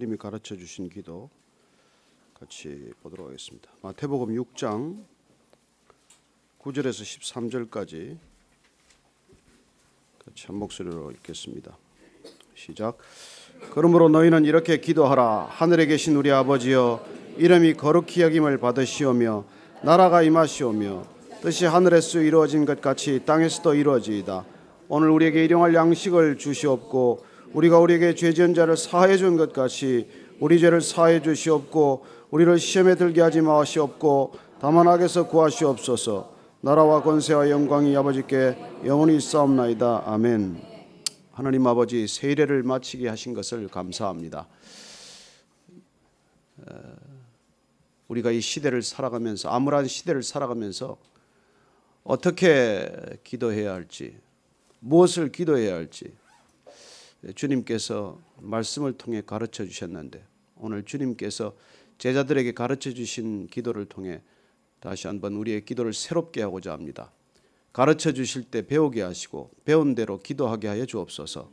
주님이 가르쳐 주신 기도 같이 보도록 하겠습니다. 마태복음 6장 9절에서 13절까지 같이 한 목소리로 읽겠습니다. 시작. 그러므로 너희는 이렇게 기도하라. 하늘에 계신 우리 아버지여, 이름이 거룩히 여김을 받으시오며 나라가 임하시오며 뜻이 하늘에서 이루어진 것 같이 땅에서도 이루어지이다. 오늘 우리에게 일용할 양식을 주시옵고 우리가 우리에게 죄 지은 자를 사하여 준 것 같이 우리 죄를 사하여 주시옵고 우리를 시험에 들게 하지 마시옵고 다만 악에서 구하시옵소서. 나라와 권세와 영광이 아버지께 영원히 있사옵나이다. 아멘. 하나님 아버지, 세례를 마치게 하신 것을 감사합니다. 우리가 이 시대를 살아가면서, 암울한 시대를 살아가면서 어떻게 기도해야 할지, 무엇을 기도해야 할지 주님께서 말씀을 통해 가르쳐 주셨는데, 오늘 주님께서 제자들에게 가르쳐 주신 기도를 통해 다시 한번 우리의 기도를 새롭게 하고자 합니다. 가르쳐 주실 때 배우게 하시고 배운 대로 기도하게 하여 주옵소서.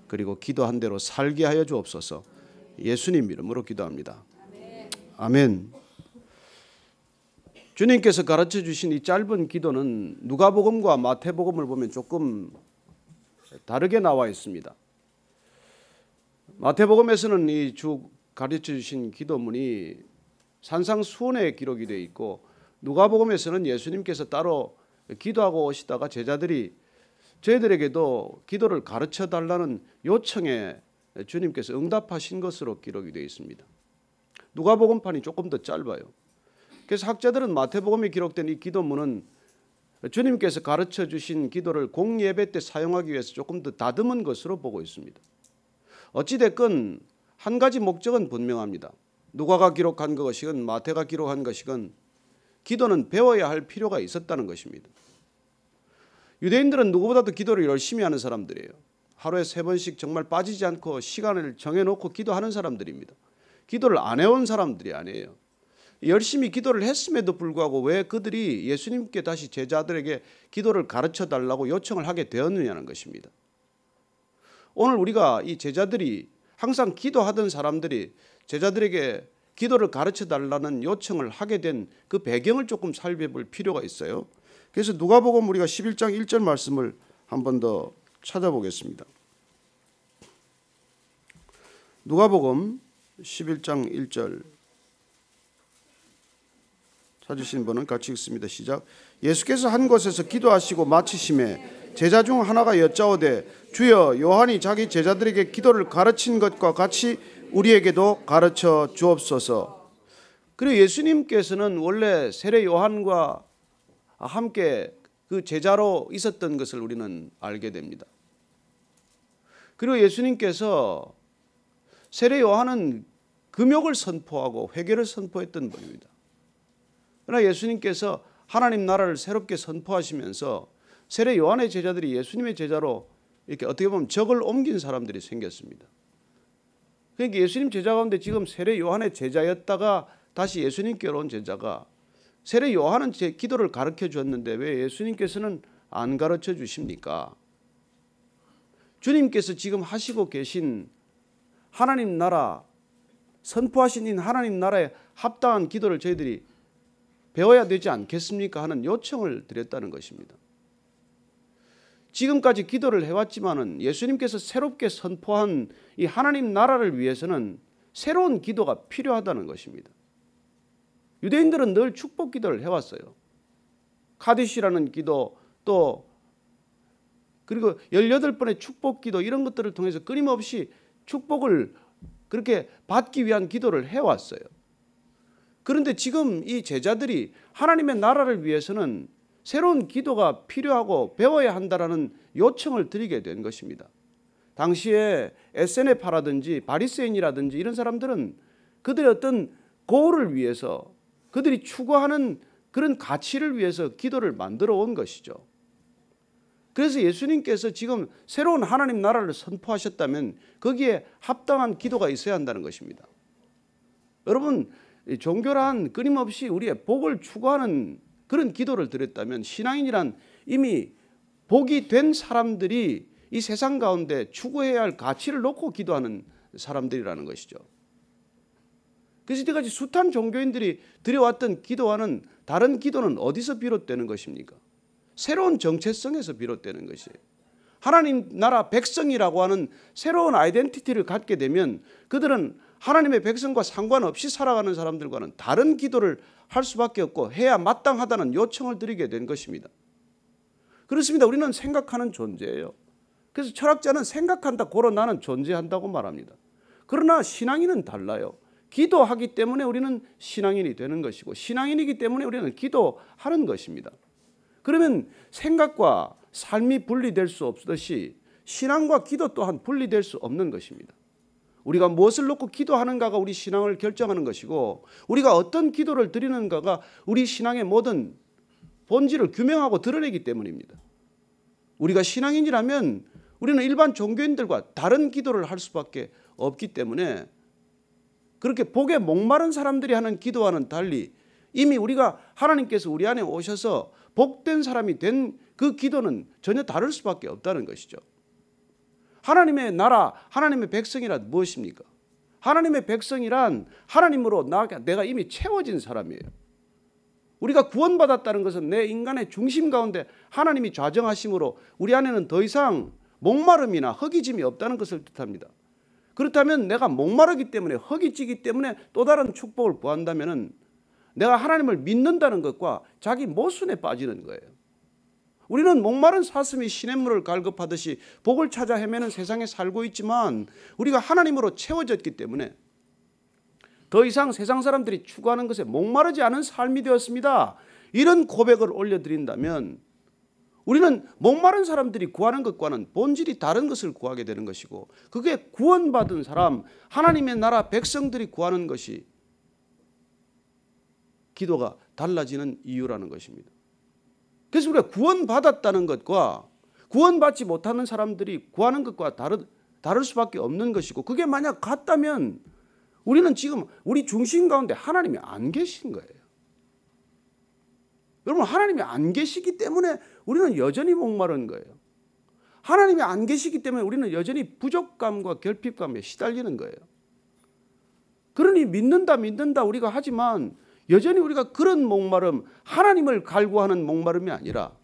그리고 기도한 대로 살게 하여 주옵소서. 예수님 이름으로 기도합니다. 아멘. 주님께서 가르쳐 주신 이 짧은 기도는 누가복음과 마태복음을 보면 조금 다르게 나와 있습니다. 마태복음에서는 이 주 가르쳐 주신 기도문이 산상수훈의 기록이 되어 있고, 누가복음에서는 예수님께서 따로 기도하고 오시다가 제자들이 저희들에게도 기도를 가르쳐 달라는 요청에 주님께서 응답하신 것으로 기록이 되어 있습니다. 누가복음판이 조금 더 짧아요. 그래서 학자들은 마태복음에 기록된 이 기도문은 주님께서 가르쳐 주신 기도를 공예배 때 사용하기 위해서 조금 더 다듬은 것으로 보고 있습니다. 어찌됐건 한 가지 목적은 분명합니다. 누가가 기록한 것이건 마태가 기록한 것이건 기도는 배워야 할 필요가 있었다는 것입니다. 유대인들은 누구보다도 기도를 열심히 하는 사람들이에요. 하루에 3번씩 정말 빠지지 않고 시간을 정해놓고 기도하는 사람들입니다. 기도를 안 해온 사람들이 아니에요. 열심히 기도를 했음에도 불구하고 왜 그들이 예수님께 다시 제자들에게 기도를 가르쳐 달라고 요청을 하게 되었느냐는 것입니다. 오늘 우리가 이 제자들이 항상 기도하던 사람들이 제자들에게 기도를 가르쳐 달라는 요청을 하게 된 그 배경을 조금 살펴볼 필요가 있어요. 그래서 누가복음 우리가 11장 1절 말씀을 한 번 더 찾아보겠습니다. 누가복음 11장 1절 찾으신 분은 같이 읽습니다. 시작. 예수께서 한 곳에서 기도하시고 마치심에 제자 중 하나가 여짜오되 주여, 요한이 자기 제자들에게 기도를 가르친 것과 같이 우리에게도 가르쳐 주옵소서. 그리고 예수님께서는 원래 세례 요한과 함께 그 제자로 있었던 것을 우리는 알게 됩니다. 그리고 예수님께서 세례 요한은 금욕을 선포하고 회개를 선포했던 분입니다. 그러나 예수님께서 하나님 나라를 새롭게 선포하시면서 세례 요한의 제자들이 예수님의 제자로 이렇게 어떻게 보면 적을 옮긴 사람들이 생겼습니다. 그러니까 예수님 제자 가운데 지금 세례 요한의 제자였다가 다시 예수님께로 온 제자가, 세례 요한은 제 기도를 가르쳐 주었는데 왜 예수님께서는 안 가르쳐 주십니까? 주님께서 지금 하시고 계신 하나님 나라, 선포하신 하나님 나라에 합당한 기도를 저희들이 배워야 되지 않겠습니까? 하는 요청을 드렸다는 것입니다. 지금까지 기도를 해왔지만은 예수님께서 새롭게 선포한 이 하나님 나라를 위해서는 새로운 기도가 필요하다는 것입니다. 유대인들은 늘 축복 기도를 해왔어요. 카디시라는 기도, 또 그리고 18번의 축복 기도, 이런 것들을 통해서 끊임없이 축복을 그렇게 받기 위한 기도를 해왔어요. 그런데 지금 이 제자들이 하나님의 나라를 위해서는 새로운 기도가 필요하고 배워야 한다라는 요청을 드리게 된 것입니다. 당시에 에세네파라든지 바리새인이라든지 이런 사람들은 그들의 어떤 고를 위해서, 그들이 추구하는 그런 가치를 위해서 기도를 만들어 온 것이죠. 그래서 예수님께서 지금 새로운 하나님 나라를 선포하셨다면 거기에 합당한 기도가 있어야 한다는 것입니다. 여러분, 종교란 끊임없이 우리의 복을 추구하는 그런 기도를 드렸다면, 신앙인이란 이미 복이 된 사람들이 이 세상 가운데 추구해야 할 가치를 놓고 기도하는 사람들이라는 것이죠. 그래서 이때까지 숱한 종교인들이 드려왔던 기도와는 다른 기도는 어디서 비롯되는 것입니까? 새로운 정체성에서 비롯되는 것이에요. 하나님 나라 백성이라고 하는 새로운 아이덴티티를 갖게 되면 그들은 하나님의 백성과 상관없이 살아가는 사람들과는 다른 기도를 할 수밖에 없고 해야 마땅하다는 요청을 드리게 된 것입니다. 그렇습니다. 우리는 생각하는 존재예요. 그래서 철학자는 생각한다 고로 나는 존재한다고 말합니다. 그러나 신앙인은 달라요. 기도하기 때문에 우리는 신앙인이 되는 것이고 신앙인이기 때문에 우리는 기도하는 것입니다. 그러면 생각과 삶이 분리될 수 없듯이 신앙과 기도 또한 분리될 수 없는 것입니다. 우리가 무엇을 놓고 기도하는가가 우리 신앙을 결정하는 것이고 우리가 어떤 기도를 드리는가가 우리 신앙의 모든 본질을 규명하고 드러내기 때문입니다. 우리가 신앙인이라면 우리는 일반 종교인들과 다른 기도를 할 수밖에 없기 때문에 그렇게 복에 목마른 사람들이 하는 기도와는 달리 이미 우리가 하나님께서 우리 안에 오셔서 복된 사람이 된 그 기도는 전혀 다를 수밖에 없다는 것이죠. 하나님의 나라, 하나님의 백성이란 무엇입니까? 하나님의 백성이란 하나님으로 내가 이미 채워진 사람이에요. 우리가 구원받았다는 것은 내 인간의 중심 가운데 하나님이 좌정하심으로 우리 안에는 더 이상 목마름이나 허기짐이 없다는 것을 뜻합니다. 그렇다면 내가 목마르기 때문에 허기지기 때문에 또 다른 축복을 구한다면 내가 하나님을 믿는다는 것과 자기 모순에 빠지는 거예요. 우리는 목마른 사슴이 시냇물을 갈급하듯이 복을 찾아 헤매는 세상에 살고 있지만 우리가 하나님으로 채워졌기 때문에 더 이상 세상 사람들이 추구하는 것에 목마르지 않은 삶이 되었습니다. 이런 고백을 올려드린다면 우리는 목마른 사람들이 구하는 것과는 본질이 다른 것을 구하게 되는 것이고 그게 구원받은 사람, 하나님의 나라 백성들이 구하는 것이 기도가 달라지는 이유라는 것입니다. 그래서 우리가 구원받았다는 것과 구원받지 못하는 사람들이 구하는 것과 다를 수밖에 없는 것이고 그게 만약 같다면 우리는 지금 우리 중심 가운데 하나님이 안 계신 거예요. 여러분 하나님이 안 계시기 때문에 우리는 여전히 목마른 거예요. 하나님이 안 계시기 때문에 우리는 여전히 부족감과 결핍감에 시달리는 거예요. 그러니 믿는다 우리가 하지만 여전히 우리가 그런 목마름, 하나님을 갈구하는 목마름이 아니라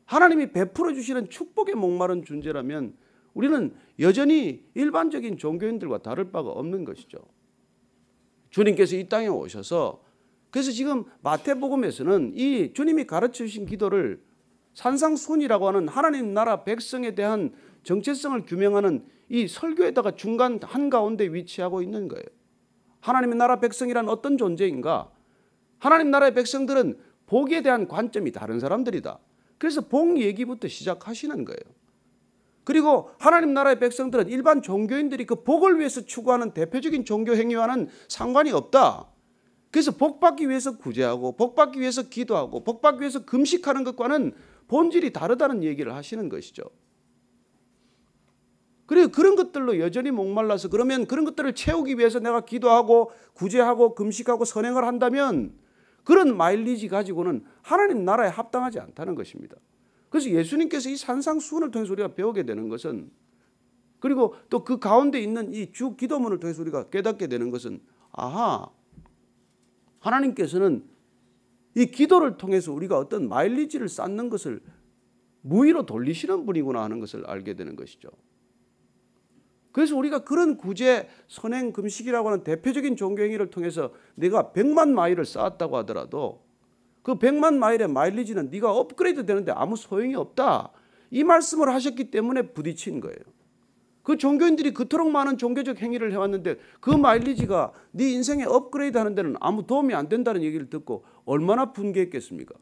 하나님이 베풀어 주시는 축복의 목마른 존재라면 우리는 여전히 일반적인 종교인들과 다를 바가 없는 것이죠. 주님께서 이 땅에 오셔서 그래서 지금 마태복음에서는 이 주님이 가르쳐 주신 기도를 산상순이라고 하는 하나님 나라 백성에 대한 정체성을 규명하는 이 설교에다가 중간 한가운데 위치하고 있는 거예요. 하나님의 나라 백성이란 어떤 존재인가? 하나님 나라의 백성들은 복에 대한 관점이 다른 사람들이다. 그래서 복 얘기부터 시작하시는 거예요. 그리고 하나님 나라의 백성들은 일반 종교인들이 그 복을 위해서 추구하는 대표적인 종교 행위와는 상관이 없다. 그래서 복받기 위해서 구제하고 복받기 위해서 기도하고 복받기 위해서 금식하는 것과는 본질이 다르다는 얘기를 하시는 것이죠. 그리고 그런 것들로 여전히 목말라서 그러면 그런 것들을 채우기 위해서 내가 기도하고 구제하고 금식하고 선행을 한다면 그런 마일리지 가지고는 하나님 나라에 합당하지 않다는 것입니다. 그래서 예수님께서 이 산상수훈을 통해서 우리가 배우게 되는 것은 그리고 또 그 가운데 있는 이 주 기도문을 통해서 우리가 깨닫게 되는 것은 아하 하나님께서는 이 기도를 통해서 우리가 어떤 마일리지를 쌓는 것을 무의로 돌리시는 분이구나 하는 것을 알게 되는 것이죠. 그래서 우리가 그런 구제, 선행, 금식이라고 하는 대표적인 종교행위를 통해서 내가 100만 마일을 쌓았다고 하더라도 그 100만 마일의 마일리지는 네가 업그레이드 되는데 아무 소용이 없다. 이 말씀을 하셨기 때문에 부딪힌 거예요. 그 종교인들이 그토록 많은 종교적 행위를 해왔는데 그 마일리지가 네 인생에 업그레이드 하는 데는 아무 도움이 안 된다는 얘기를 듣고 얼마나 분개했겠습니까?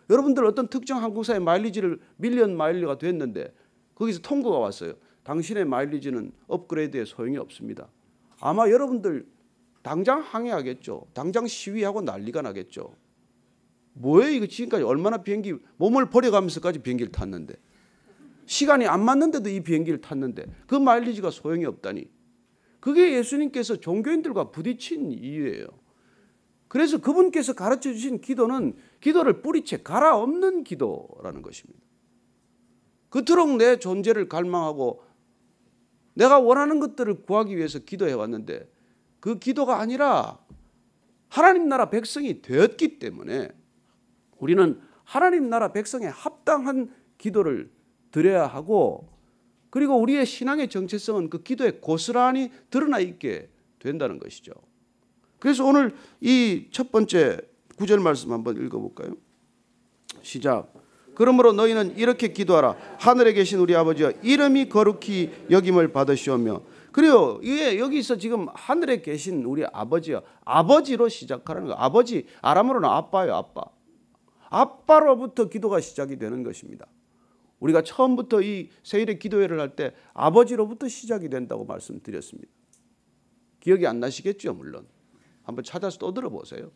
여러분들 어떤 특정 항공사의 마일리지를 밀리언 마일리가 됐는데 거기서 통보가 왔어요. 당신의 마일리지는 업그레이드에 소용이 없습니다. 아마 여러분들 당장 항의하겠죠. 당장 시위하고 난리가 나겠죠. 뭐예요 이거 지금까지 얼마나 비행기 몸을 버려가면서까지 비행기를 탔는데 시간이 안 맞는데도 이 비행기를 탔는데 그 마일리지가 소용이 없다니. 그게 예수님께서 종교인들과 부딪힌 이유예요. 그래서 그분께서 가르쳐 주신 기도는 기도를 뿌리채 갈아엎는 기도라는 것입니다. 그토록 내 존재를 갈망하고 내가 원하는 것들을 구하기 위해서 기도해 왔는데 그 기도가 아니라 하나님 나라 백성이 되었기 때문에 우리는 하나님 나라 백성에 합당한 기도를 드려야 하고, 그리고 우리의 신앙의 정체성은 그 기도에 고스란히 드러나 있게 된다는 것이죠. 그래서 오늘 이 첫 번째 9절 말씀 한번 읽어볼까요? 시작. 그러므로 너희는 이렇게 기도하라. 하늘에 계신 우리 아버지여, 이름이 거룩히 여김을 받으시오며. 그리고 이게 여기서 지금 하늘에 계신 우리 아버지여, 아버지로 시작하는 거예요. 아버지, 아람어로는 아빠예요. 아빠. 아빠로부터 기도가 시작이 되는 것입니다. 우리가 처음부터 이 세일의 기도회를 할 때 아버지로부터 시작이 된다고 말씀드렸습니다. 기억이 안 나시겠죠? 물론 한번 찾아서 또 들어보세요.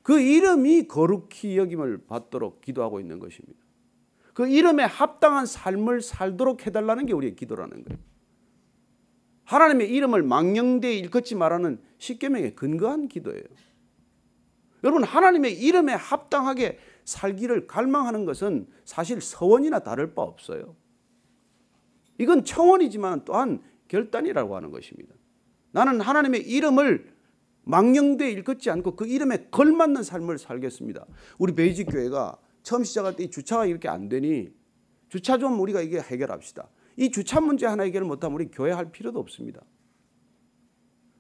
그 이름이 거룩히 여김을 받도록 기도하고 있는 것입니다. 그 이름에 합당한 삶을 살도록 해달라는 게 우리의 기도라는 거예요. 하나님의 이름을 망령되이 일컫지 말라는 십계명에 근거한 기도예요. 여러분, 하나님의 이름에 합당하게 살기를 갈망하는 것은 사실 서원이나 다를 바 없어요. 이건 청원이지만 또한 결단이라고 하는 것입니다. 나는 하나님의 이름을 망령되이 일컫지 않고 그 이름에 걸맞는 삶을 살겠습니다. 우리 베이직 교회가 처음 시작할 때 이 주차가 이렇게 안 되니 주차 좀 우리가 이게 해결합시다. 이 주차 문제 하나 해결을 못하면 우리 교회 할 필요도 없습니다.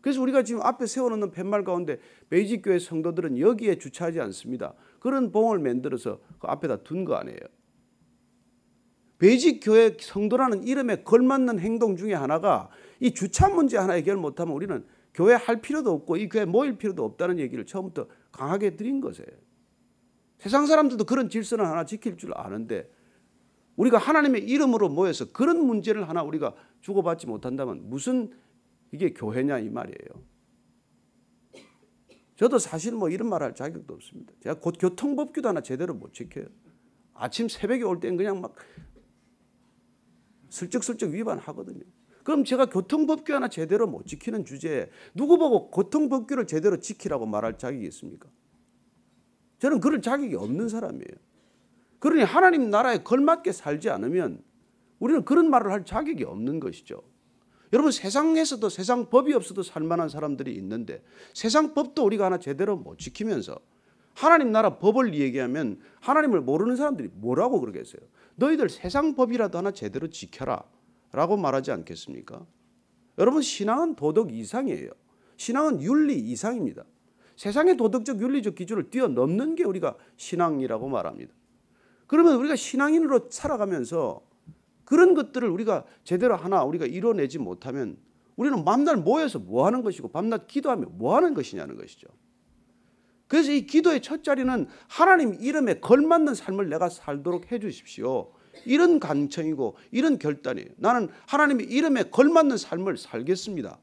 그래서 우리가 지금 앞에 세워놓는 팻말 가운데 베이직 교회 성도들은 여기에 주차하지 않습니다. 그런 봉을 만들어서 그 앞에다 둔 거 아니에요. 베이직 교회 성도라는 이름에 걸맞는 행동 중에 하나가 이 주차 문제 하나 해결 못하면 우리는 교회 할 필요도 없고 이 교회 모일 필요도 없다는 얘기를 처음부터 강하게 드린 것이에요. 세상 사람들도 그런 질서는 하나 지킬 줄 아는데 우리가 하나님의 이름으로 모여서 그런 문제를 하나 우리가 주고받지 못한다면 무슨 이게 교회냐 이 말이에요. 저도 사실 뭐 이런 말 할 자격도 없습니다. 제가 곧 교통법규도 하나 제대로 못 지켜요. 아침 새벽에 올 땐 그냥 막 슬쩍슬쩍 위반하거든요. 그럼 제가 교통법규 하나 제대로 못 지키는 주제에 누구 보고 교통법규를 제대로 지키라고 말할 자격이 있습니까? 저는 그럴 자격이 없는 사람이에요. 그러니 하나님 나라에 걸맞게 살지 않으면 우리는 그런 말을 할 자격이 없는 것이죠. 여러분, 세상에서도 세상 법이 없어도 살만한 사람들이 있는데 세상 법도 우리가 하나 제대로 못 지키면서 하나님 나라 법을 얘기하면 하나님을 모르는 사람들이 뭐라고 그러겠어요? 너희들 세상 법이라도 하나 제대로 지켜라 라고 말하지 않겠습니까? 여러분, 신앙은 도덕 이상이에요. 신앙은 윤리 이상입니다. 세상의 도덕적 윤리적 기준을 뛰어넘는 게 우리가 신앙이라고 말합니다. 그러면 우리가 신앙인으로 살아가면서 그런 것들을 우리가 제대로 하나 우리가 이뤄내지 못하면 우리는 밤낮 모여서 뭐 하는 것이고 밤낮 기도하며 뭐 하는 것이냐는 것이죠. 그래서 이 기도의 첫 자리는 하나님 이름에 걸맞는 삶을 내가 살도록 해 주십시오. 이런 간청이고 이런 결단이에요. 나는 하나님의 이름에 걸맞는 삶을 살겠습니다.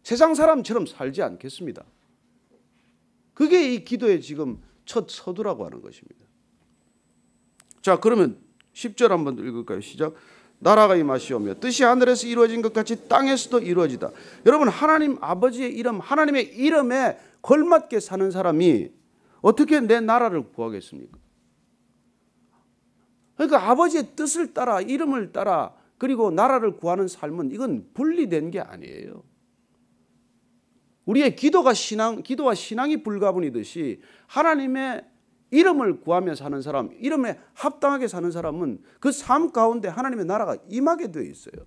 세상 사람처럼 살지 않겠습니다. 그게 이 기도의 지금 첫 서두라고 하는 것입니다. 자, 그러면 10절 한번 읽을까요? 시작. 나라가 임하시오며 뜻이 하늘에서 이루어진 것 같이 땅에서도 이루어지다. 여러분, 하나님 아버지의 이름, 하나님의 이름에 걸맞게 사는 사람이 어떻게 내 나라를 구하겠습니까? 그러니까 아버지의 뜻을 따라 이름을 따라 그리고 나라를 구하는 삶은 이건 분리된 게 아니에요. 우리의 기도와 신앙이 불가분이듯이 하나님의 이름을 구하며 사는 사람, 이름에 합당하게 사는 사람은 그 삶 가운데 하나님의 나라가 임하게 되어 있어요.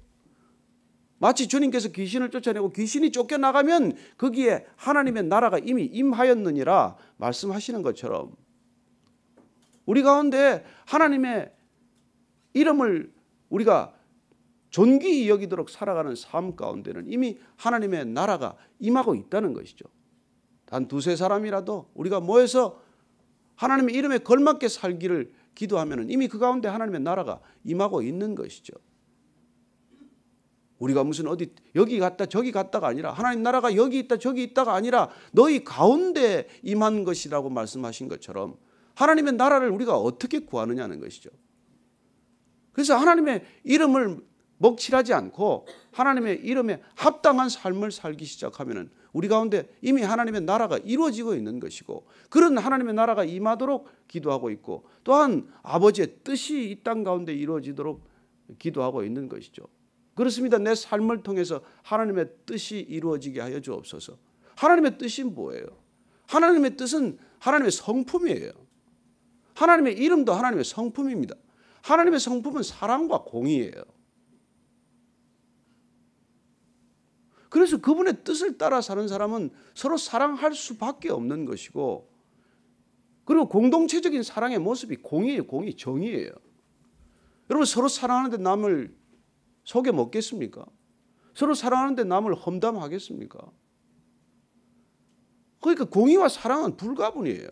마치 주님께서 귀신을 쫓아내고 귀신이 쫓겨나가면 거기에 하나님의 나라가 이미 임하였느니라 말씀하시는 것처럼 우리 가운데 하나님의 이름을 우리가 존귀히 여기도록 살아가는 삶 가운데는 이미 하나님의 나라가 임하고 있다는 것이죠. 단 두세 사람이라도 우리가 모여서 하나님의 이름에 걸맞게 살기를 기도하면 이미 그 가운데 하나님의 나라가 임하고 있는 것이죠. 우리가 무슨 어디 여기 갔다 저기 갔다가 아니라 하나님 나라가 여기 있다 저기 있다가 아니라 너희 가운데 임한 것이라고 말씀하신 것처럼 하나님의 나라를 우리가 어떻게 구하느냐는 것이죠. 그래서 하나님의 이름을 먹칠하지 않고 하나님의 이름에 합당한 삶을 살기 시작하면 우리 가운데 이미 하나님의 나라가 이루어지고 있는 것이고 그런 하나님의 나라가 임하도록 기도하고 있고 또한 아버지의 뜻이 이 땅 가운데 이루어지도록 기도하고 있는 것이죠. 그렇습니다. 내 삶을 통해서 하나님의 뜻이 이루어지게 하여 주옵소서. 하나님의 뜻이 뭐예요? 하나님의 뜻은 하나님의 성품이에요. 하나님의 이름도 하나님의 성품입니다. 하나님의 성품은 사랑과 공의예요. 그래서 그분의 뜻을 따라 사는 사람은 서로 사랑할 수밖에 없는 것이고, 그리고 공동체적인 사랑의 모습이 공의예요. 공의, 정의예요. 여러분, 서로 사랑하는데 남을 속여 먹겠습니까? 서로 사랑하는데 남을 험담하겠습니까? 그러니까 공의와 사랑은 불가분이에요.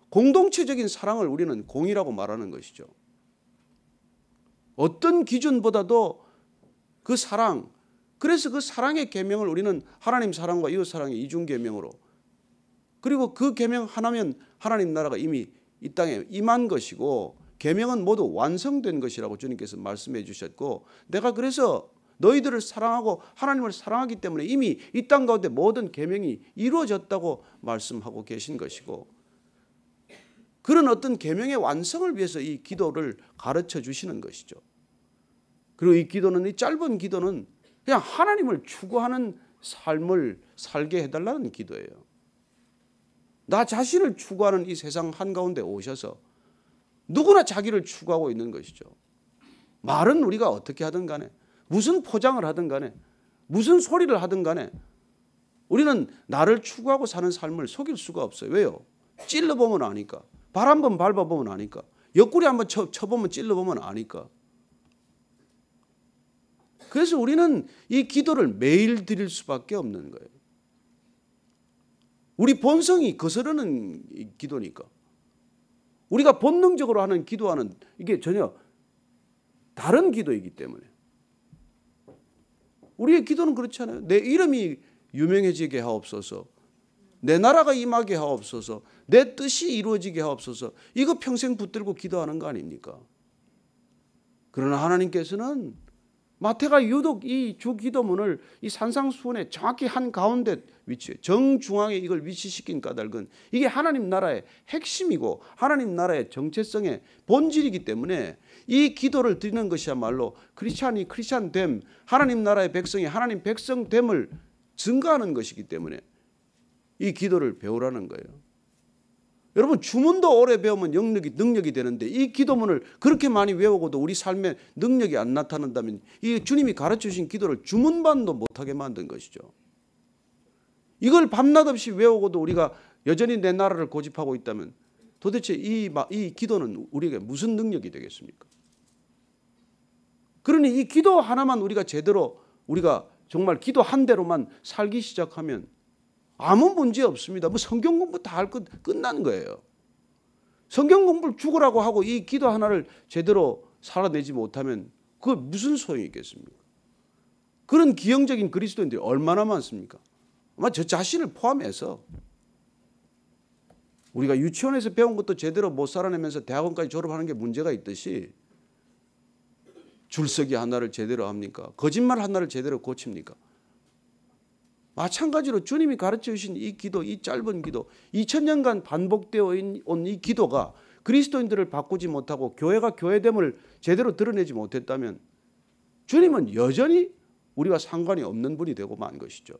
공동체적인 사랑을 우리는 공의라고 말하는 것이죠. 어떤 기준보다도 그 사랑, 그래서 그 사랑의 계명을 우리는 하나님 사랑과 이웃 사랑의 이중 계명으로, 그리고 그 계명 하나면 하나님 나라가 이미 이 땅에 임한 것이고 계명은 모두 완성된 것이라고 주님께서 말씀해 주셨고, 내가 그래서 너희들을 사랑하고 하나님을 사랑하기 때문에 이미 이 땅 가운데 모든 계명이 이루어졌다고 말씀하고 계신 것이고, 그런 어떤 계명의 완성을 위해서 이 기도를 가르쳐 주시는 것이죠. 그리고 이 기도는, 이 짧은 기도는 그냥 하나님을 추구하는 삶을 살게 해달라는 기도예요. 나 자신을 추구하는 이 세상 한가운데 오셔서 누구나 자기를 추구하고 있는 것이죠. 말은 우리가 어떻게 하든 간에, 무슨 포장을 하든 간에, 무슨 소리를 하든 간에 우리는 나를 추구하고 사는 삶을 속일 수가 없어요. 왜요? 찔러보면 아니까. 발 한번 밟아보면 아니까. 옆구리 한번 쳐보면 찔러보면 아니까. 그래서 우리는 이 기도를 매일 드릴 수밖에 없는 거예요. 우리 본성이 거스르는 기도니까. 우리가 본능적으로 하는 기도와는 이게 전혀 다른 기도이기 때문에. 우리의 기도는 그렇지 않아요. 내 이름이 유명해지게 하옵소서, 내 나라가 임하게 하옵소서, 내 뜻이 이루어지게 하옵소서, 이거 평생 붙들고 기도하는 거 아닙니까? 그러나 하나님께서는 마태가 유독 이 주 기도문을 이 산상수훈의 정확히 한가운데 위치해 정중앙에 이걸 위치시킨 까닭은 이게 하나님 나라의 핵심이고 하나님 나라의 정체성의 본질이기 때문에 이 기도를 드리는 것이야말로 크리스찬됨, 하나님 나라의 백성이 하나님 백성됨을 증가하는 것이기 때문에 이 기도를 배우라는 거예요. 여러분, 주문도 오래 배우면 능력이 되는데 이 기도문을 그렇게 많이 외우고도 우리 삶에 능력이 안 나타난다면 이 주님이 가르쳐 주신 기도를 주문반도 못하게 만든 것이죠. 이걸 밤낮 없이 외우고도 우리가 여전히 내 나라를 고집하고 있다면 도대체 이 기도는 우리에게 무슨 능력이 되겠습니까? 그러니 이 기도 하나만 우리가 제대로, 우리가 정말 기도 한 대로만 살기 시작하면 아무 문제 없습니다. 뭐 성경 공부 다 할 것 끝난 거예요. 성경 공부를 죽으라고 하고 이 기도 하나를 제대로 살아내지 못하면 그거 무슨 소용이 있겠습니까? 그런 기형적인 그리스도인들이 얼마나 많습니까? 아마 저 자신을 포함해서 우리가 유치원에서 배운 것도 제대로 못 살아내면서 대학원까지 졸업하는 게 문제가 있듯이 줄서기 하나를 제대로 합니까? 거짓말 하나를 제대로 고칩니까? 마찬가지로 주님이 가르쳐 주신 이 기도, 이 짧은 기도, 2000년간 반복되어 온 이 기도가 그리스도인들을 바꾸지 못하고 교회가 교회됨을 제대로 드러내지 못했다면 주님은 여전히 우리와 상관이 없는 분이 되고 만 것이죠.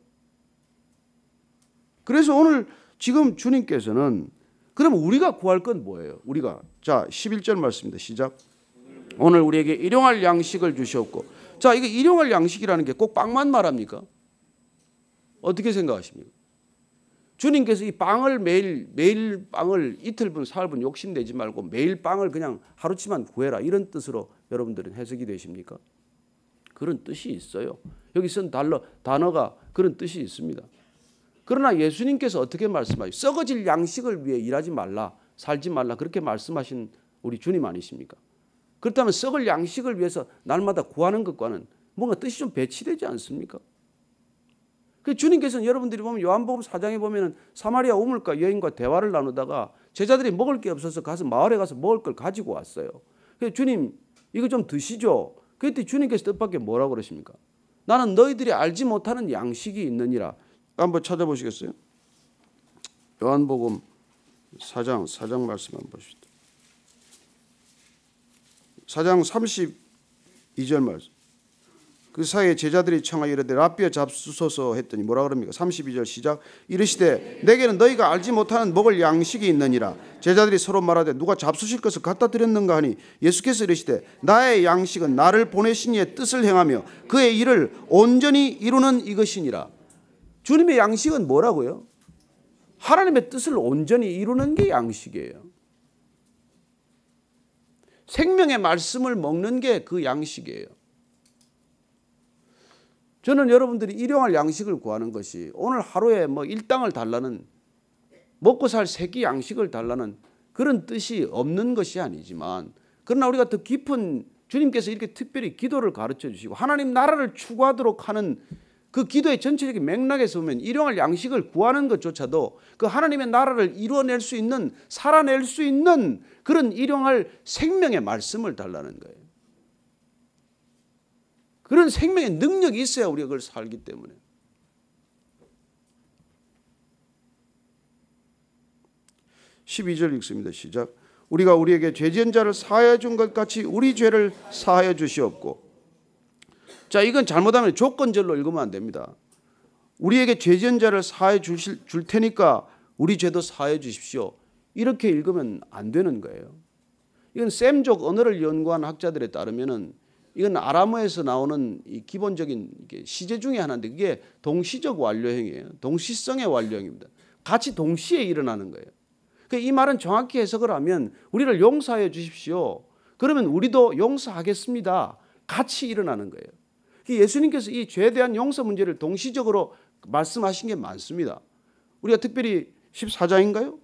그래서 오늘 지금 주님께서는 그럼 우리가 구할 건 뭐예요? 우리가, 자 11절 말씀입니다. 시작. 오늘 우리에게 일용할 양식을 주셨고. 자, 이게 일용할 양식이라는 게 꼭 빵만 말합니까? 어떻게 생각하십니까? 주님께서 이 빵을 매일 빵을 이틀분 사흘분 욕심내지 말고 매일 빵을 그냥 하루치만 구해라, 이런 뜻으로 여러분들은 해석이 되십니까? 그런 뜻이 있어요. 여기 쓴 단어가 그런 뜻이 있습니다. 그러나 예수님께서 어떻게 말씀하시죠? 썩어질 양식을 위해 일하지 말라, 살지 말라, 그렇게 말씀하신 우리 주님 아니십니까? 그렇다면 썩을 양식을 위해서 날마다 구하는 것과는 뭔가 뜻이 좀 배치되지 않습니까? 주님께서는 여러분들이 보면 요한복음 4장에 보면 사마리아 우물가 여인과 대화를 나누다가 제자들이 먹을 게 없어서 가서 마을에 가서 먹을 걸 가지고 왔어요. 그래서 주님, 이거 좀 드시죠. 그때 주님께서 뜻밖의 뭐라고 그러십니까? 나는 너희들이 알지 못하는 양식이 있느니라. 한번 찾아보시겠어요? 요한복음 4장 말씀 한번 보십시오. 4장 2절 말씀. 그 사이에 제자들이 청하여 이르되 랍비여 잡수소서 했더니 뭐라 그럽니까? 32절 시작. 이르시되 내게는 너희가 알지 못하는 먹을 양식이 있느니라. 제자들이 서로 말하되 누가 잡수실 것을 갖다 드렸는가 하니 예수께서 이르시되 나의 양식은 나를 보내신 이의 뜻을 행하며 그의 일을 온전히 이루는 이것이니라. 주님의 양식은 뭐라고요? 하나님의 뜻을 온전히 이루는 게 양식이에요. 생명의 말씀을 먹는 게 그 양식이에요. 저는 여러분들이 일용할 양식을 구하는 것이 오늘 하루에 뭐 일당을 달라는, 먹고 살 세 끼 양식을 달라는 그런 뜻이 없는 것이 아니지만, 그러나 우리가 더 깊은, 주님께서 이렇게 특별히 기도를 가르쳐 주시고 하나님 나라를 추구하도록 하는 그 기도의 전체적인 맥락에서 보면 일용할 양식을 구하는 것조차도 그 하나님의 나라를 이루어낼 수 있는, 살아낼 수 있는 그런 일용할 생명의 말씀을 달라는 거예요. 그런 생명의 능력이 있어야 우리가 그걸 살기 때문에. (12절) 읽습니다. 시작. 우리가 우리에게 죄 지은 자를 사하여 준 것 같이 우리 죄를 사하여 주시옵고. 자, 이건 잘못하면 조건절로 읽으면 안 됩니다. 우리에게 죄 지은 자를 사하여 줄 테니까 우리 죄도 사하여 주십시오. 이렇게 읽으면 안 되는 거예요. 이건 셈족 언어를 연구한 학자들에 따르면은 이건 아람어에서 나오는 이 기본적인 시제 중에 하나인데 그게 동시적 완료형이에요. 동시성의 완료형입니다. 같이 동시에 일어나는 거예요. 이 말은 정확히 해석을 하면 우리를 용서해 주십시오. 그러면 우리도 용서하겠습니다. 같이 일어나는 거예요. 예수님께서 이 죄에 대한 용서 문제를 동시적으로 말씀하신 게 많습니다. 우리가 특별히 14장인가요?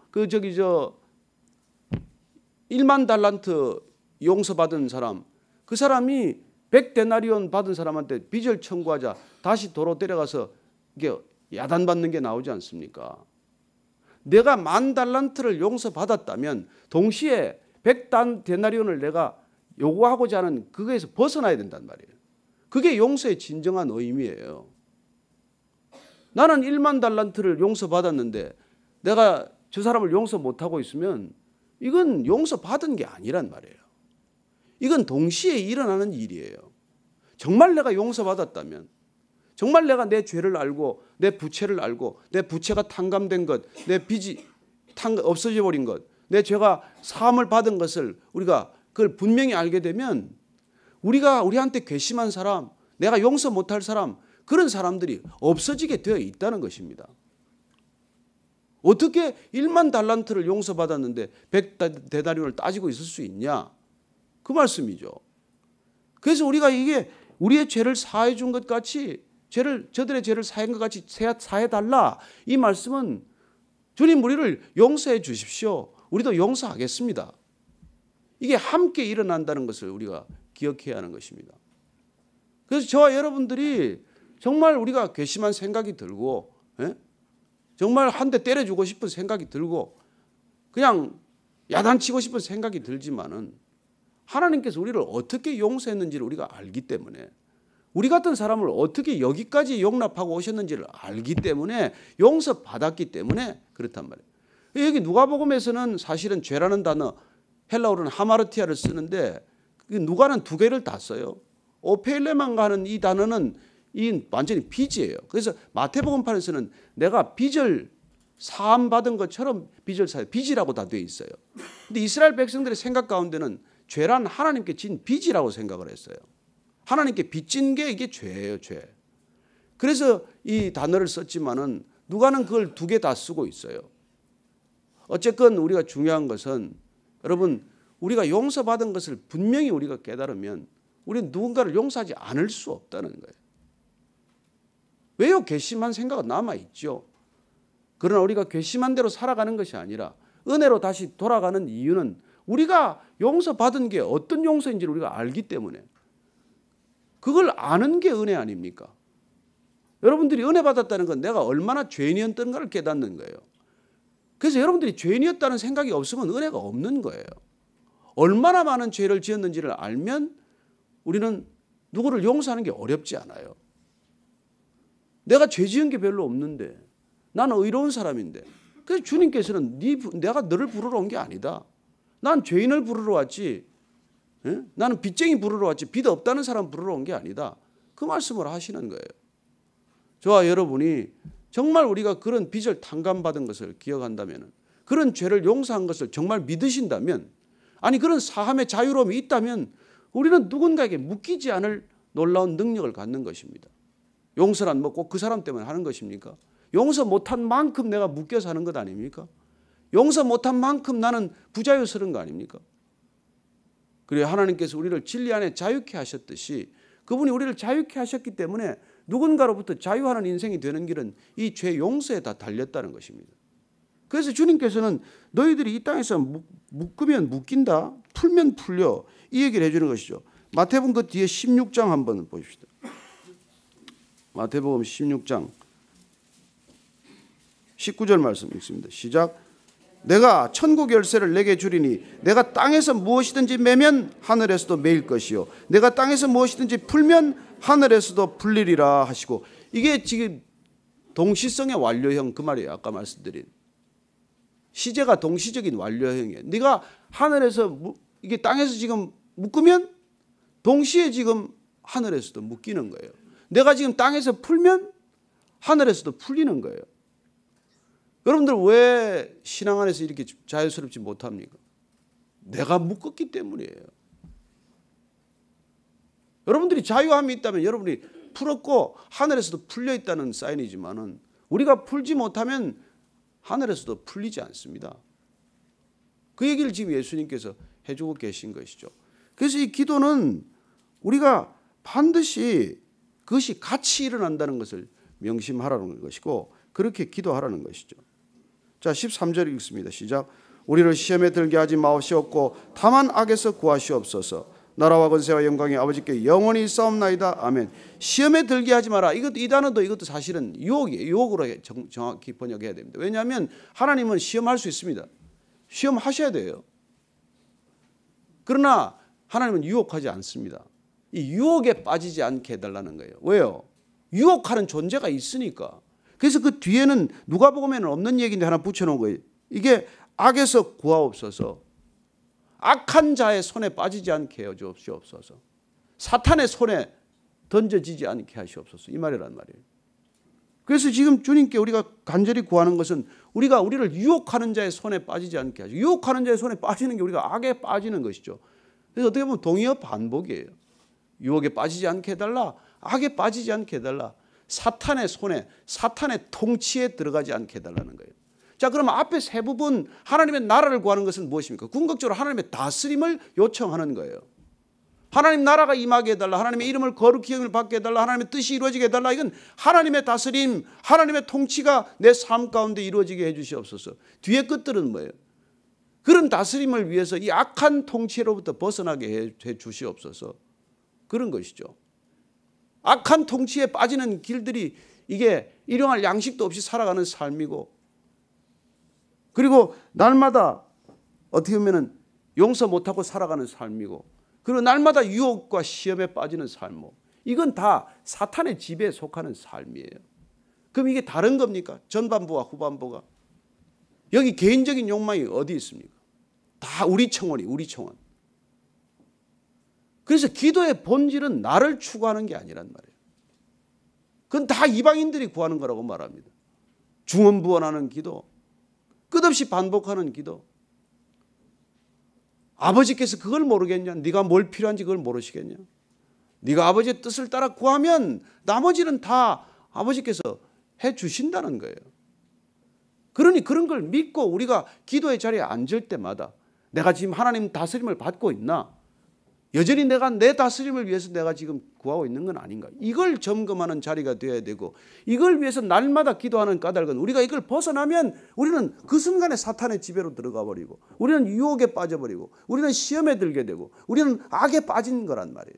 1만 달란트 용서받은 사람, 그 사람이 100데나리온 받은 사람한테 빚을 청구하자 다시 도로 데려가서 이게 야단받는 게 나오지 않습니까? 내가 10,000달란트를 용서받았다면 동시에 100데나리온을 내가 요구하고자 하는 그거에서 벗어나야 된단 말이에요. 그게 용서의 진정한 의미예요. 나는 1만 달란트를 용서받았는데 내가 저 사람을 용서 못하고 있으면 이건 용서받은 게 아니란 말이에요. 이건 동시에 일어나는 일이에요. 정말 내가 용서받았다면, 정말 내가 내 죄를 알고 내 부채를 알고 내 부채가 탕감된 것, 내 빚이 없어져 버린 것, 내 죄가 사함을 받은 것을 우리가 그걸 분명히 알게 되면 우리한테 괘씸한 사람, 내가 용서 못할 사람, 그런 사람들이 없어지게 되어 있다는 것입니다. 어떻게 1만 달란트를 용서받았는데 100데나리온을 따지고 있을 수 있냐? 그 말씀이죠. 그래서 우리가 이게 우리의 죄를 사해 준 것 같이 저들의 죄를 사한 것 같이 사해 달라. 이 말씀은 주님 우리를 용서해 주십시오. 우리도 용서하겠습니다. 이게 함께 일어난다는 것을 우리가 기억해야 하는 것입니다. 그래서 저와 여러분들이 정말 우리가 괘씸한 생각이 들고 정말 한 대 때려주고 싶은 생각이 들고 그냥 야단치고 싶은 생각이 들지만은 하나님께서 우리를 어떻게 용서했는지를 우리가 알기 때문에, 우리 같은 사람을 어떻게 여기까지 용납하고 오셨는지를 알기 때문에, 용서받았기 때문에 그렇단 말이에요. 여기 누가복음에서는 사실은 죄라는 단어, 헬라어로는 하마르티아를 쓰는데 누가는 두 개를 다 써요. 오페일레만가 하는 이 단어는 완전히 빚이에요. 그래서 마태복음판에서는 내가 빚을 사함 받은 것처럼 빚을 사요. 빚이라고 다 되어 있어요. 근데 이스라엘 백성들의 생각 가운데는 죄란 하나님께 진 빚이라고 생각을 했어요. 하나님께 빚진 게 이게 죄예요, 죄. 그래서 이 단어를 썼지만은 누가는 그걸 두 개 다 쓰고 있어요. 어쨌건 우리가 중요한 것은 여러분, 우리가 용서받은 것을 분명히 우리가 깨달으면 우리는 누군가를 용서하지 않을 수 없다는 거예요. 왜요? 괘씸한 생각은 남아있죠. 그러나 우리가 괘씸한 대로 살아가는 것이 아니라 은혜로 다시 돌아가는 이유는 우리가 용서받은 게 어떤 용서인지를 우리가 알기 때문에, 그걸 아는 게 은혜 아닙니까? 여러분들이 은혜 받았다는 건 내가 얼마나 죄인이었던가를 깨닫는 거예요. 그래서 여러분들이 죄인이었다는 생각이 없으면 은혜가 없는 거예요. 얼마나 많은 죄를 지었는지를 알면 우리는 누구를 용서하는 게 어렵지 않아요. 내가 죄 지은 게 별로 없는데, 나는 의로운 사람인데, 그래서 주님께서는 내가 너를 부르러 온 게 아니다. 난 죄인을 부르러 왔지 예? 나는 빚쟁이 부르러 왔지 빚 없다는 사람 부르러 온 게 아니다. 그 말씀을 하시는 거예요. 저와 여러분이 정말 우리가 그런 빚을 탕감받은 것을 기억한다면, 그런 죄를 용서한 것을 정말 믿으신다면, 아니 그런 사함의 자유로움이 있다면 우리는 누군가에게 묶이지 않을 놀라운 능력을 갖는 것입니다. 용서란 뭐 꼭 그 사람 때문에 하는 것입니까? 용서 못한 만큼 내가 묶여서 하는 것 아닙니까? 용서 못한 만큼 나는 부자유스러운 거 아닙니까? 그래야 하나님께서 우리를 진리 안에 자유케 하셨듯이 그분이 우리를 자유케 하셨기 때문에 누군가로부터 자유하는 인생이 되는 길은 이 죄 용서에 다 달렸다는 것입니다. 그래서 주님께서는 너희들이 이 땅에서 묶으면 묶인다, 풀면 풀려, 이 얘기를 해주는 것이죠. 마태복음 그 뒤에 16장 한번 보십시다. 마태복음 16장 19절 말씀 읽습니다. 시작. 내가 천국 열쇠를 내게 주리니 내가 땅에서 무엇이든지 매면 하늘에서도 매일 것이요 내가 땅에서 무엇이든지 풀면 하늘에서도 풀리리라 하시고, 이게 지금 동시성의 완료형 그 말이에요. 아까 말씀드린 시제가 동시적인 완료형이에요. 네가 하늘에서 이게 땅에서 지금 묶으면 동시에 지금 하늘에서도 묶이는 거예요. 내가 지금 땅에서 풀면 하늘에서도 풀리는 거예요. 여러분들 왜 신앙 안에서 이렇게 자유스럽지 못합니까? 내가 묶었기 때문이에요. 여러분들이 자유함이 있다면 여러분이 풀었고 하늘에서도 풀려 있다는 사인이지만은 우리가 풀지 못하면 하늘에서도 풀리지 않습니다. 그 얘기를 지금 예수님께서 해주고 계신 것이죠. 그래서 이 기도는 우리가 반드시 그것이 같이 일어난다는 것을 명심하라는 것이고 그렇게 기도하라는 것이죠. 자, 13절 읽습니다. 시작. 우리를 시험에 들게 하지 마옵시옵고 다만 악에서 구하시옵소서. 나라와 권세와 영광이 아버지께 영원히 있사옵나이다. 아멘. 시험에 들게 하지 마라. 이 단어도 이것도 사실은 유혹이에요. 유혹으로 정확히 번역해야 됩니다. 왜냐하면 하나님은 시험할 수 있습니다. 시험하셔야 돼요. 그러나 하나님은 유혹하지 않습니다. 이 유혹에 빠지지 않게 해달라는 거예요. 왜요? 유혹하는 존재가 있으니까. 그래서 그 뒤에는 누가복음에는 없는 얘기인데 하나 붙여놓은 거예요. 이게 악에서 구하옵소서. 악한 자의 손에 빠지지 않게 해 주옵소서. 사탄의 손에 던져지지 않게 하시옵소서. 이 말이란 말이에요. 그래서 지금 주님께 우리가 간절히 구하는 것은 우리가 우리를 유혹하는 자의 손에 빠지지 않게 하죠. 유혹하는 자의 손에 빠지는 게 우리가 악에 빠지는 것이죠. 그래서 어떻게 보면 동의어 반복이에요. 유혹에 빠지지 않게 해달라. 악에 빠지지 않게 해달라. 사탄의 손에, 사탄의 통치에 들어가지 않게 해달라는 거예요. 자, 그러면 앞에 세 부분 하나님의 나라를 구하는 것은 무엇입니까? 궁극적으로 하나님의 다스림을 요청하는 거예요. 하나님 나라가 임하게 해달라. 하나님의 이름을 거룩히 여김을 받게 해달라. 하나님의 뜻이 이루어지게 해달라. 이건 하나님의 다스림, 하나님의 통치가 내 삶 가운데 이루어지게 해 주시옵소서. 뒤에 끝들은 뭐예요? 그런 다스림을 위해서 이 악한 통치로부터 벗어나게 해 주시옵소서. 그런 것이죠. 악한 통치에 빠지는 길들이 이게 일용할 양식도 없이 살아가는 삶이고, 그리고 날마다 어떻게 보면 용서 못하고 살아가는 삶이고, 그리고 날마다 유혹과 시험에 빠지는 삶이고, 이건 다 사탄의 지배에 속하는 삶이에요. 그럼 이게 다른 겁니까? 전반부와 후반부가. 여기 개인적인 욕망이 어디 있습니까? 다 우리 청원이 우리 청원. 그래서 기도의 본질은 나를 추구하는 게 아니란 말이에요. 그건 다 이방인들이 구하는 거라고 말합니다. 중언부언하는 기도, 끝없이 반복하는 기도. 아버지께서 그걸 모르겠냐? 네가 뭘 필요한지 그걸 모르시겠냐? 네가 아버지의 뜻을 따라 구하면 나머지는 다 아버지께서 해 주신다는 거예요. 그러니 그런 걸 믿고 우리가 기도의 자리에 앉을 때마다 내가 지금 하나님 다스림을 받고 있나? 여전히 내가 내 다스림을 위해서 내가 지금 구하고 있는 건 아닌가? 이걸 점검하는 자리가 되어야 되고, 이걸 위해서 날마다 기도하는 까닭은 우리가 이걸 벗어나면 우리는 그 순간에 사탄의 지배로 들어가 버리고, 우리는 유혹에 빠져버리고, 우리는 시험에 들게 되고, 우리는 악에 빠진 거란 말이에요.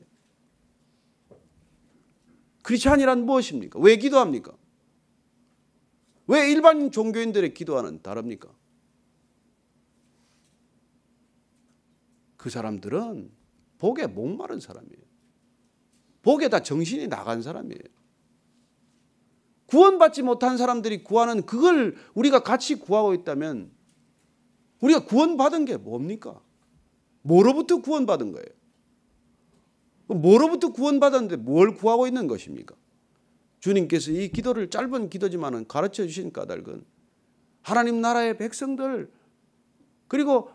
크리스찬이란 무엇입니까? 왜 기도합니까? 왜 일반 종교인들의 기도와는 다릅니까? 그 사람들은 복에 목마른 사람이에요. 복에 다 정신이 나간 사람이에요. 구원받지 못한 사람들이 구하는 그걸 우리가 같이 구하고 있다면 우리가 구원받은 게 뭡니까? 뭐로부터 구원받은 거예요? 뭐로부터 구원받았는데 뭘 구하고 있는 것입니까? 주님께서 이 기도를 짧은 기도지만은 가르쳐 주신 까닭은 하나님 나라의 백성들 그리고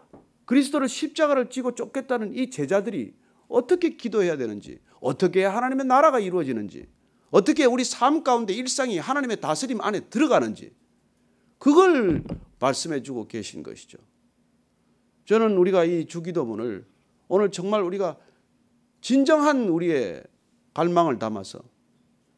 그리스도를 십자가를 지고 쫓겠다는 이 제자들이 어떻게 기도해야 되는지, 어떻게 해야 하나님의 나라가 이루어지는지, 어떻게 우리 삶 가운데 일상이 하나님의 다스림 안에 들어가는지 그걸 말씀해 주고 계신 것이죠. 저는 우리가 이 주기도문을 오늘 정말 우리가 진정한 우리의 갈망을 담아서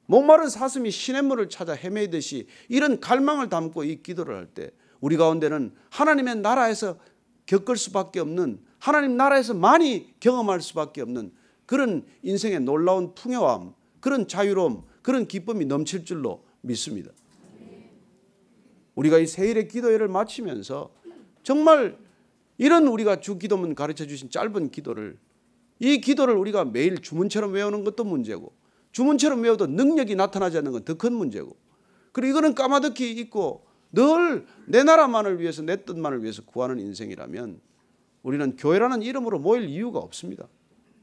목마른 사슴이 시냇물을 찾아 헤매듯이 이런 갈망을 담고 이 기도를 할 때 우리 가운데는 하나님의 나라에서 겪을 수밖에 없는, 하나님 나라에서 많이 경험할 수밖에 없는 그런 인생의 놀라운 풍요함, 그런 자유로움, 그런 기쁨이 넘칠 줄로 믿습니다. 우리가 이 세일의 기도회를 마치면서 정말 이런 우리가 주기도문 가르쳐 주신 짧은 기도를, 이 기도를 우리가 매일 주문처럼 외우는 것도 문제고 주문처럼 외워도 능력이 나타나지 않는 건 더 큰 문제고, 그리고 이거는 까마득히 있고 늘 내 나라만을 위해서 내 뜻만을 위해서 구하는 인생이라면 우리는 교회라는 이름으로 모일 이유가 없습니다.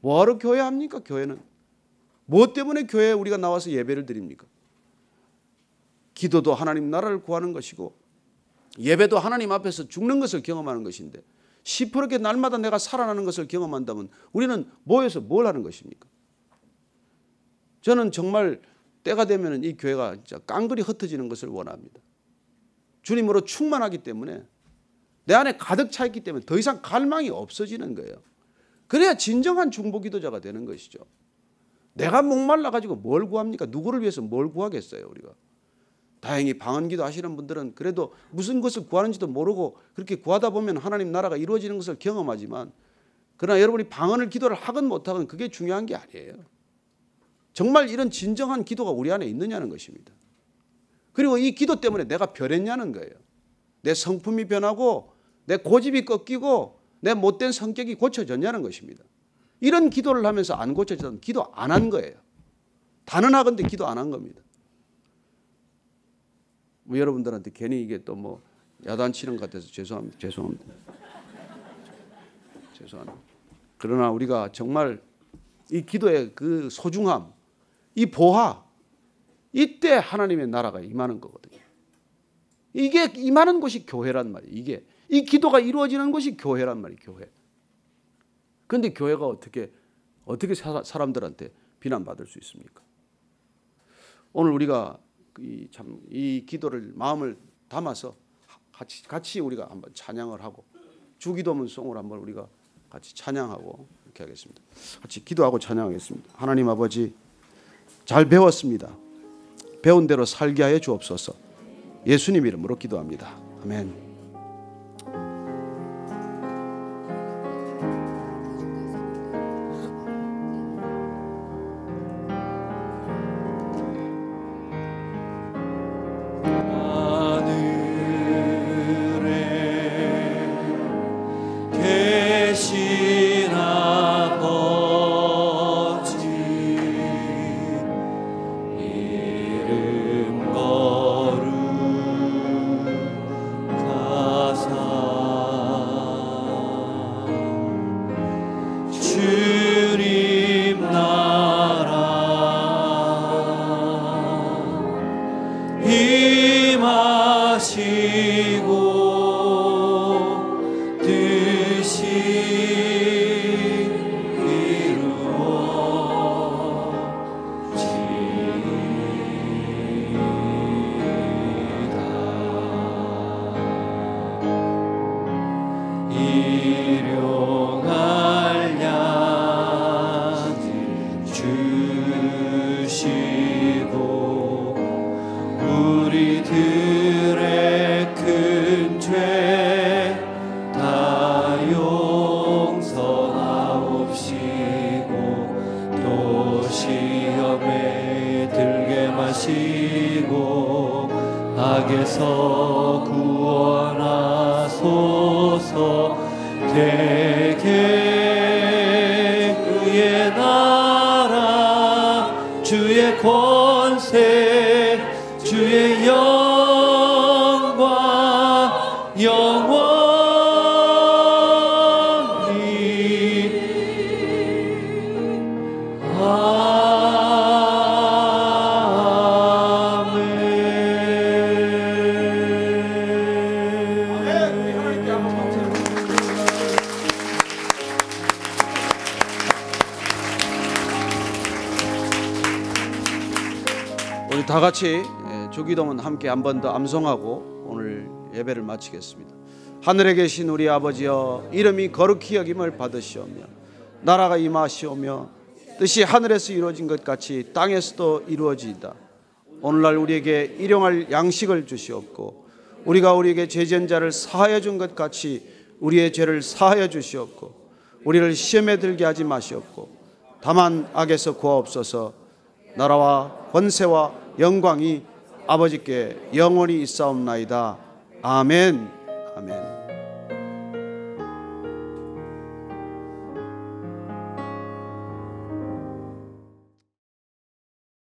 뭐하러 교회합니까? 교회는 무엇 때문에 교회에 우리가 나와서 예배를 드립니까? 기도도 하나님 나라를 구하는 것이고 예배도 하나님 앞에서 죽는 것을 경험하는 것인데 시퍼렇게 날마다 내가 살아나는 것을 경험한다면 우리는 모여서 뭘 하는 것입니까? 저는 정말 때가 되면 이 교회가 진짜 깡그리 흩어지는 것을 원합니다. 주님으로 충만하기 때문에 내 안에 가득 차 있기 때문에 더 이상 갈망이 없어지는 거예요. 그래야 진정한 중보기도자가 되는 것이죠. 내가 목말라 가지고 뭘 구합니까? 누구를 위해서 뭘 구하겠어요 우리가. 다행히 방언기도 하시는 분들은 그래도 무슨 것을 구하는지도 모르고 그렇게 구하다 보면 하나님 나라가 이루어지는 것을 경험하지만, 그러나 여러분이 방언을 기도를 하건 못하건 그게 중요한 게 아니에요. 정말 이런 진정한 기도가 우리 안에 있느냐는 것입니다. 그리고 이 기도 때문에 내가 변했냐는 거예요. 내 성품이 변하고 내 고집이 꺾이고 내 못된 성격이 고쳐졌냐는 것입니다. 이런 기도를 하면서 안 고쳐졌다면 기도 안 한 거예요. 단언하건대 기도 안 한 겁니다. 뭐 여러분들한테 괜히 이게 또 뭐 야단치는 것 같아서 죄송합니다. 그러나 우리가 정말 이 기도의 그 소중함, 이 보화, 이때 하나님의 나라가 임하는 거거든요. 이게 임하는 곳이 교회란 말이에요. 이게 이 기도가 이루어지는 곳이 교회란 말이에요. 교회. 그런데 교회가 어떻게 사람들한테 비난받을 수 있습니까? 오늘 우리가 이 기도를 마음을 담아서 같이 우리가 한번 찬양을 하고 주기도문 송을 한번 우리가 같이 찬양하고 이렇게 하겠습니다. 같이 기도하고 찬양하겠습니다. 하나님 아버지, 잘 배웠습니다. 배운 대로 살게 하여 주옵소서. 예수님 이름으로 기도합니다. 아멘. 악에서 구원하소서. 대개 그의 나라 주의 권세 주의 영광 영원히 다 같이 주기도문 함께 한 번 더 암송하고 오늘 예배를 마치겠습니다. 하늘에 계신 우리 아버지여, 이름이 거룩히 여김을 받으시오며 나라가 임하시오며 뜻이 하늘에서 이루어진 것 같이 땅에서도 이루어지이다. 오늘날 우리에게 일용할 양식을 주시옵고 우리가 우리에게 죄지은 자를 사하여 준 것 같이 우리의 죄를 사하여 주시옵고 우리를 시험에 들게 하지 마시옵고 다만 악에서 구하옵소서. 나라와 권세와 영광이 아버지께 영원히 있사옵나이다. 아멘. 아멘.